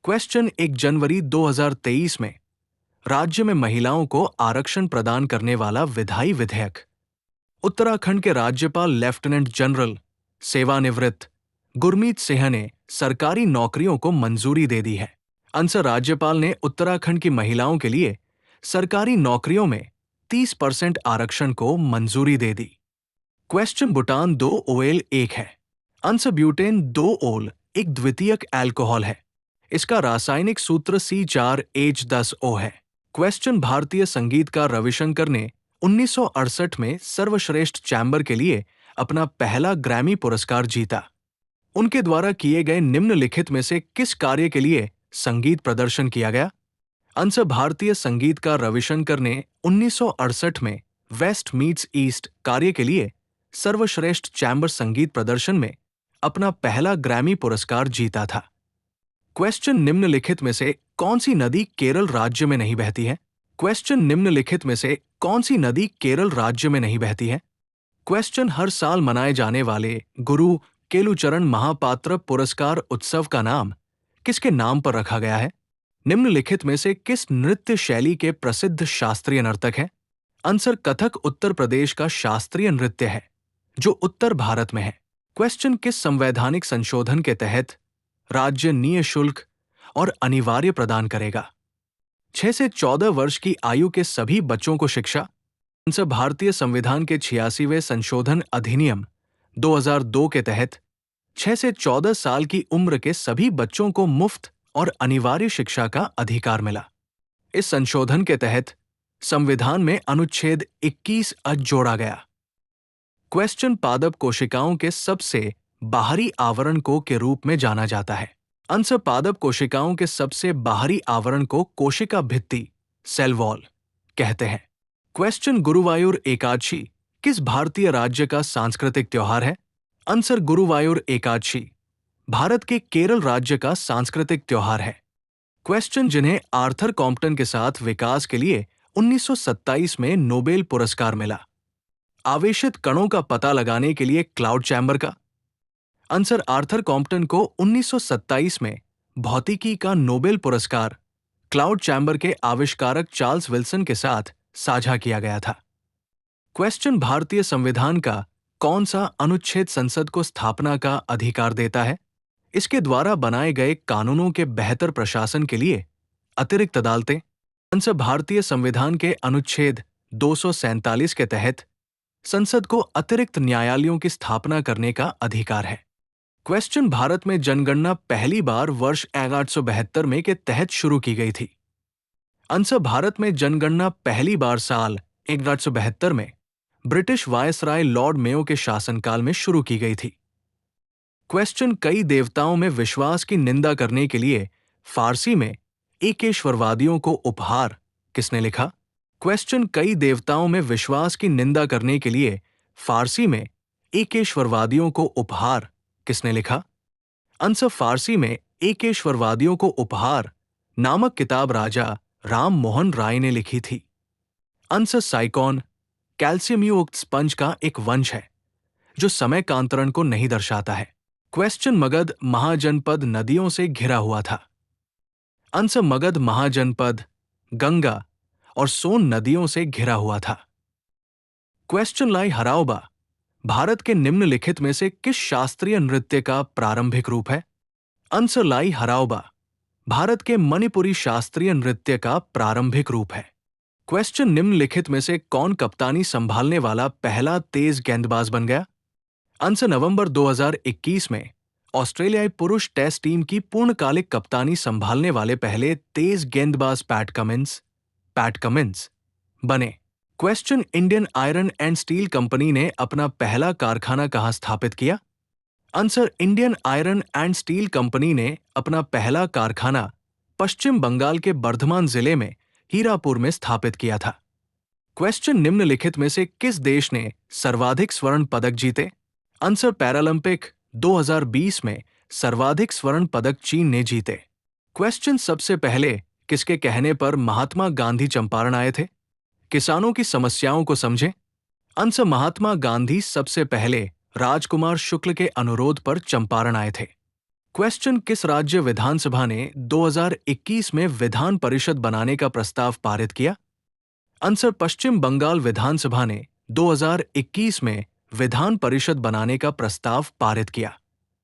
Question 1 जनवरी 2023 में राज्य में महिलाओं को आरक्षण प्रदान करने वाला विधायी विधेयक। उत्तराखंड के राज्यपाल लेफ्टिनेंट जनरल सेवानिवृत्त गुरमीत सिंह ने सरकारी नौकरियों को मंजूरी दे दी है। आंसर, राज्यपाल ने उत्तराखंड की महिलाओं के लिए सरकारी नौकरियों में 30% आरक्षण को मंजूरी दे दी। क्वेश्चन बुटान 2 ओएल 1 है। आंसर, ब्यूटेन 2 ओल एक द्वितीयक अल्कोहल है। इसका रासायनिक सूत्र C4H10O है। क्वेश्चन भारतीय संगीतकार रविशंकर ने 1968 में सर्वश्रेष्ठ चैम्बर के लिए अपना पहला ग्रैमी पुरस्कार जीता। उनके द्वारा किए गए निम्नलिखित में से किस कार्य के लिए संगीत प्रदर्शन किया गया? आंसर, भारतीय संगीतकार रविशंकर ने 1968 में वेस्ट मीट्स ईस्ट कार्य के लिए सर्वश्रेष्ठ चैम्बर संगीत प्रदर्शन में अपना पहला ग्रैमी पुरस्कार जीता था। क्वेश्चन निम्नलिखित में से कौन सी नदी केरल राज्य में नहीं बहती है? क्वेश्चन निम्नलिखित में से कौन सी नदी केरल राज्य में नहीं बहती है? क्वेश्चन हर साल मनाए जाने वाले गुरु केलुचरण महापात्र पुरस्कार उत्सव का नाम किसके नाम पर रखा गया है? निम्नलिखित में से किस नृत्य शैली के प्रसिद्ध शास्त्रीय नर्तक हैं? आंसर, कथक उत्तर प्रदेश का शास्त्रीय नृत्य है जो उत्तर भारत में है। क्वेश्चन किस संवैधानिक संशोधन के तहत राज्य निःशुल्क और अनिवार्य प्रदान करेगा 6 से 14 वर्ष की आयु के सभी बच्चों को शिक्षा? आंसर, भारतीय संविधान के 86वें संशोधन अधिनियम 2002 के तहत 6 से 14 साल की उम्र के सभी बच्चों को मुफ्त और अनिवार्य शिक्षा का अधिकार मिला। इस संशोधन के तहत संविधान में अनुच्छेद 21 जोड़ा गया। क्वेश्चन पादप कोशिकाओं के सबसे बाहरी आवरण को के रूप में जाना जाता है? आंसर, पादप कोशिकाओं के सबसे बाहरी आवरण को कोशिका भित्ति सेल वॉल कहते हैं। क्वेश्चन गुरुवायुर एकादशी किस भारतीय राज्य का सांस्कृतिक त्योहार है? आंसर, गुरुवायुर एकादशी भारत के केरल राज्य का सांस्कृतिक त्योहार है। क्वेश्चन जिन्हें आर्थर कॉम्पटन के साथ विकास के लिए 1927 में नोबेल पुरस्कार मिला। आवेशित कणों का पता लगाने के लिए क्लाउड चैम्बर का? आंसर, आर्थर कॉम्पटन को 1927 में भौतिकी का नोबेल पुरस्कार क्लाउड चैम्बर के आविष्कारक चार्ल्स विल्सन के साथ साझा किया गया था। क्वेश्चन भारतीय संविधान का कौन सा अनुच्छेद संसद को स्थापना का अधिकार देता है? इसके द्वारा बनाए गए कानूनों के बेहतर प्रशासन के लिए अतिरिक्त अदालतें? आंसर, भारतीय संविधान के अनुच्छेद 247 के तहत संसद को अतिरिक्त न्यायालयों की स्थापना करने का अधिकार है। क्वेश्चन भारत में जनगणना पहली बार वर्ष 1872 में के तहत शुरू की गई थी? आंसर, भारत में जनगणना पहली बार साल 1872 में ब्रिटिश वायसराय लॉर्ड मेयो के शासनकाल में शुरू की गई थी। क्वेश्चन कई देवताओं में विश्वास की निंदा करने के लिए फारसी में एकेश्वरवादियों को उपहार किसने लिखा? क्वेश्चन कई देवताओं में विश्वास की निंदा करने के लिए फारसी में एकेश्वरवादियों को उपहार किसने लिखा? आंसर, फारसी में एकेश्वरवादियों को उपहार नामक किताब राजा राम मोहन राय ने लिखी थी। आंसर, साइकॉन कैल्शियम युक्त स्पंज का एक वंश है जो समय कांतरण को नहीं दर्शाता है। क्वेश्चन मगध महाजनपद नदियों से घिरा हुआ था? आंसर, मगध महाजनपद गंगा और सोन नदियों से घिरा हुआ था। क्वेश्चन लाई हराओबा भारत के निम्नलिखित में से किस शास्त्रीय नृत्य का प्रारंभिक रूप है? आंसर, लाई हराओबा भारत के मणिपुरी शास्त्रीय नृत्य का प्रारंभिक रूप है। क्वेश्चन निम्नलिखित में से कौन कप्तानी संभालने वाला पहला तेज गेंदबाज बन गया? आंसर, नवंबर 2021 में ऑस्ट्रेलियाई पुरुष टेस्ट टीम की पूर्णकालिक कप्तानी संभालने वाले पहले तेज गेंदबाज पैट कमिंस बने। Question Indian iron and steel company ने अपना पहला कारखाना कहां स्थापित किया? Answer, Indian iron and steel company ने अपना पहला कारखाना पश्चिम बंगाल के बर्धमान जिले में हीरापुर में स्थापित किया था। क्वेश्चन निम्नलिखित में से किस देश ने सर्वाधिक स्वर्ण पदक जीते? आंसर, पैरालंपिक 2020 में सर्वाधिक स्वर्ण पदक चीन ने जीते। क्वेश्चन सबसे पहले किसके कहने पर महात्मा गांधी चंपारण आए थे? किसानों की समस्याओं को समझें। आंसर, महात्मा गांधी सबसे पहले राजकुमार शुक्ल के अनुरोध पर चंपारण आए थे। क्वेश्चन, किस राज्य विधानसभा ने 2021 में विधान परिषद बनाने का प्रस्ताव पारित किया? आंसर, पश्चिम बंगाल विधानसभा ने 2021 में विधान परिषद बनाने का प्रस्ताव पारित किया।